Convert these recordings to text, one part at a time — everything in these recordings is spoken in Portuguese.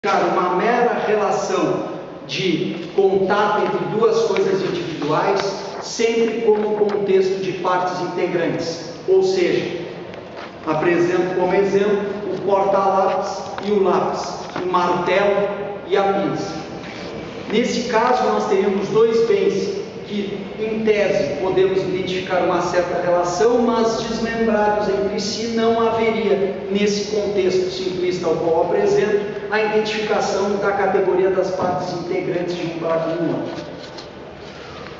uma mera relação de contato entre duas coisas individuais, sempre como contexto de partes integrantes. Ou seja, apresento como exemplo o porta-lápis e o lápis, o martelo e a pinça. Nesse caso, nós teríamos dois bens que, em tese, podemos identificar uma certa relação, mas desmembrados entre si não haveria, nesse contexto simplista ao qual apresento, a identificação da categoria das partes integrantes de um prato e um outro.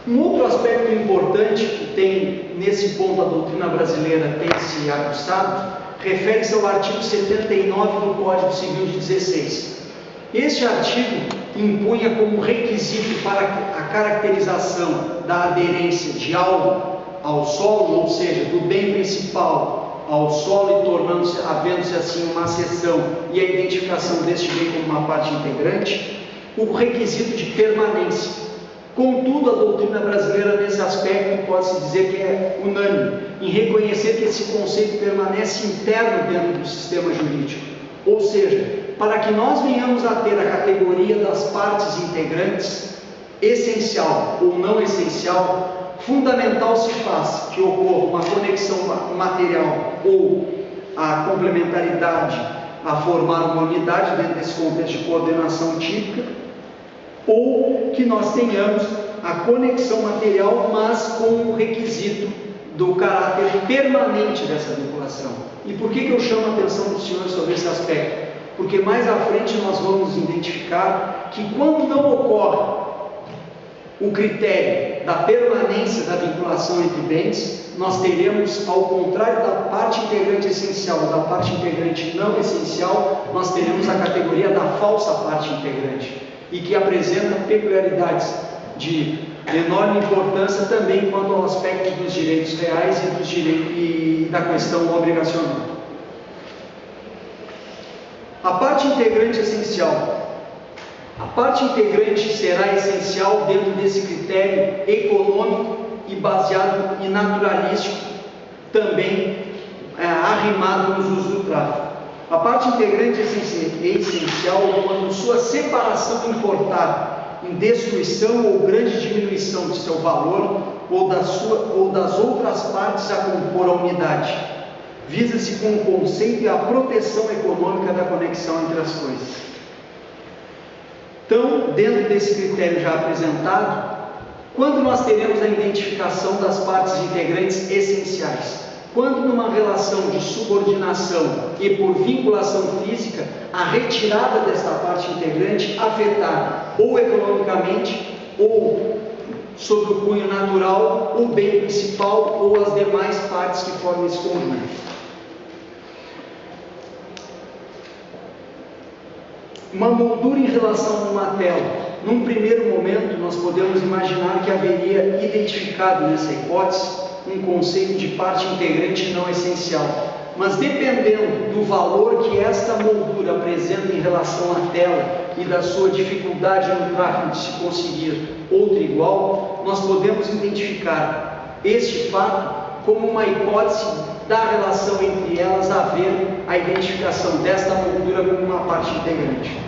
Um outro aspecto importante que tem, nesse ponto, a doutrina brasileira tem se ajustado, refere-se ao artigo 79 do Código Civil de 16. Este artigo impunha como requisito para a caracterização da aderência de algo ao solo, ou seja, do bem principal ao solo, e tornando-se, havendo-se assim uma acessão e a identificação deste bem como uma parte integrante, o requisito de permanência. Contudo, a doutrina brasileira, nesse aspecto, pode-se dizer que é unânime, em reconhecer que esse conceito permanece interno dentro do sistema jurídico. Ou seja, para que nós venhamos a ter a categoria das partes integrantes, essencial ou não essencial, fundamental se faz que ocorra uma conexão material ou a complementaridade a formar uma unidade dentro desse contexto de coordenação típica, ou que nós tenhamos a conexão material, mas com o requisito do caráter permanente dessa vinculação. E por que eu chamo a atenção dos senhores sobre esse aspecto? Porque mais à frente nós vamos identificar que quando não ocorre o critério da permanência da vinculação entre bens, nós teremos, ao contrário da parte integrante essencial ou da parte integrante não essencial, nós teremos a categoria da falsa parte integrante, e que apresenta peculiaridades de enorme importância também quanto ao aspecto dos direitos reais e dos direitos e da questão obrigacional. A parte integrante essencial. A parte integrante será essencial dentro desse critério econômico e baseado e naturalístico, também arrimado nos usos do tráfico. A parte integrante é essencial quando sua separação importar em destruição ou grande diminuição de seu valor ou das outras partes a compor a unidade. Visa-se com o conceito e a proteção econômica da conexão entre as coisas. Então, dentro desse critério já apresentado, quando nós teremos a identificação das partes integrantes essenciais? Quando numa relação de subordinação e por vinculação física, a retirada desta parte integrante afetar ou economicamente ou sob o cunho natural o bem principal ou as demais partes que formam esse conjunto. Uma moldura em relação a uma tela. Num primeiro momento, nós podemos imaginar que haveria identificado nessa hipótese um conceito de parte integrante não essencial. Mas dependendo do valor que esta moldura apresenta em relação à tela e da sua dificuldade no tráfego de se conseguir outra igual, nós podemos identificar este fato como uma hipótese da relação entre elas haver a identificação desta moldura como uma parte integrante.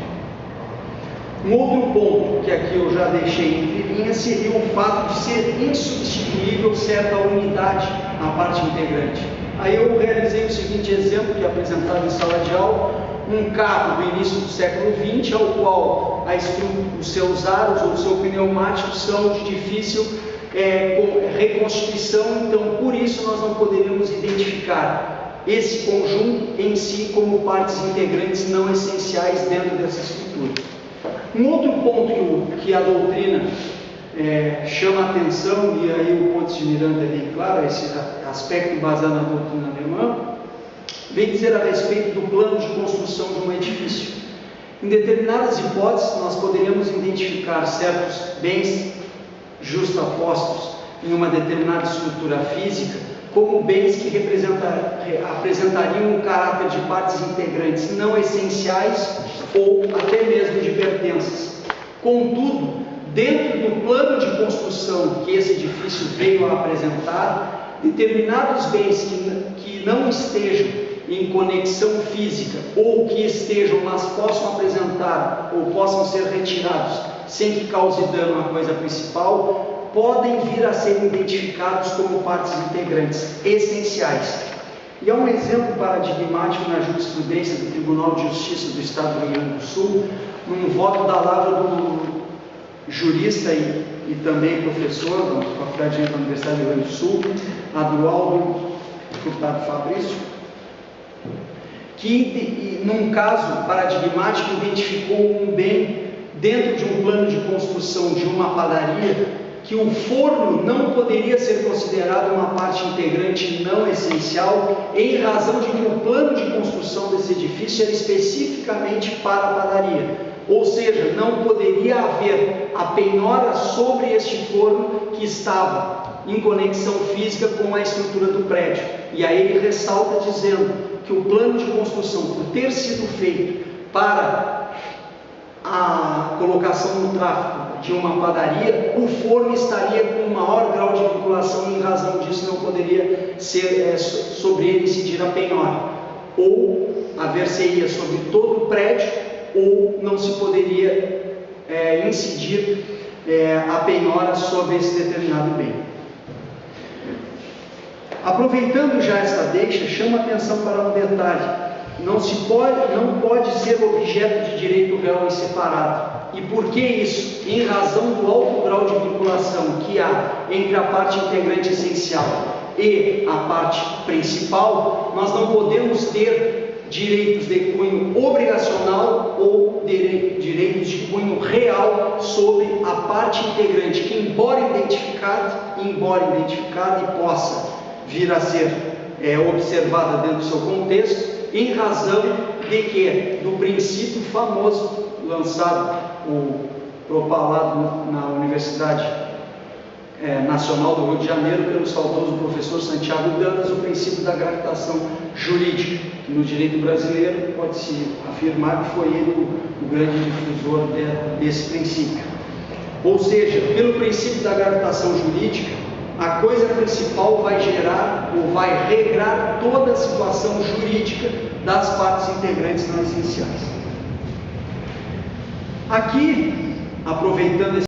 Um outro ponto que aqui eu já deixei entre linhas seria o fato de ser insubstituível certa unidade na parte integrante. Aí eu realizei o seguinte exemplo que é apresentado em sala de aula, um carro do início do século XX, ao qual os seus aros ou o seu pneumático são de difícil reconstituição, então por isso nós não poderíamos identificar esse conjunto em si como partes integrantes não essenciais dentro dessa estrutura. Um outro ponto que a doutrina chama a atenção, e aí o Pontes de Miranda é bem claro, esse aspecto baseado na doutrina alemã, vem dizer a respeito do plano de construção de um edifício. Em determinadas hipóteses, nós poderíamos identificar certos bens justapostos em uma determinada estrutura física como bens que apresentariam o caráter de partes integrantes não essenciais ou até mesmo de pertenças. Contudo, dentro do plano de construção que esse edifício veio a apresentar, determinados bens que não estejam em conexão física ou que estejam, mas possam apresentar ou possam ser retirados sem que cause dano à coisa principal, podem vir a ser identificados como partes integrantes essenciais. E há um exemplo paradigmático na jurisprudência do Tribunal de Justiça do Estado do Rio Grande do Sul, num voto da lavra do jurista e também professor da Faculdade de Direito da Universidade do Rio Grande do Sul, Adroaldo Furtado Fabrício, que, num caso paradigmático, identificou um bem dentro de um plano de construção de uma padaria, que o forno não poderia ser considerado uma parte integrante não essencial, em razão de que o plano de construção desse edifício era especificamente para a padaria. Ou seja, não poderia haver a penhora sobre este forno que estava em conexão física com a estrutura do prédio. E aí ele ressalta dizendo que o plano de construção, por ter sido feito para a colocação no tráfego de uma padaria, o forno estaria com maior grau de vinculação e em razão disso não poderia ser sobre ele incidir a penhora, ou haver-se-ia sobre todo o prédio, ou não se poderia incidir a penhora sobre esse determinado bem. Aproveitando já esta deixa, chama atenção para um detalhe: não pode ser objeto de direito real em separado. E por que isso? Em razão do alto grau de vinculação que há entre a parte integrante essencial e a parte principal, nós não podemos ter direitos de cunho obrigacional ou direitos de cunho real sobre a parte integrante, que embora identificada e possa vir a ser observada dentro do seu contexto, em razão de que, do princípio famoso lançado, propalado na Universidade Nacional do Rio de Janeiro pelo saudoso professor Santiago Dantas, o princípio da gravitação jurídica, que no direito brasileiro pode-se afirmar que foi ele o grande difusor desse princípio. Ou seja, pelo princípio da gravitação jurídica, a coisa principal vai gerar ou vai regrar toda a situação jurídica das partes integrantes não essenciais. Aqui, aproveitando esse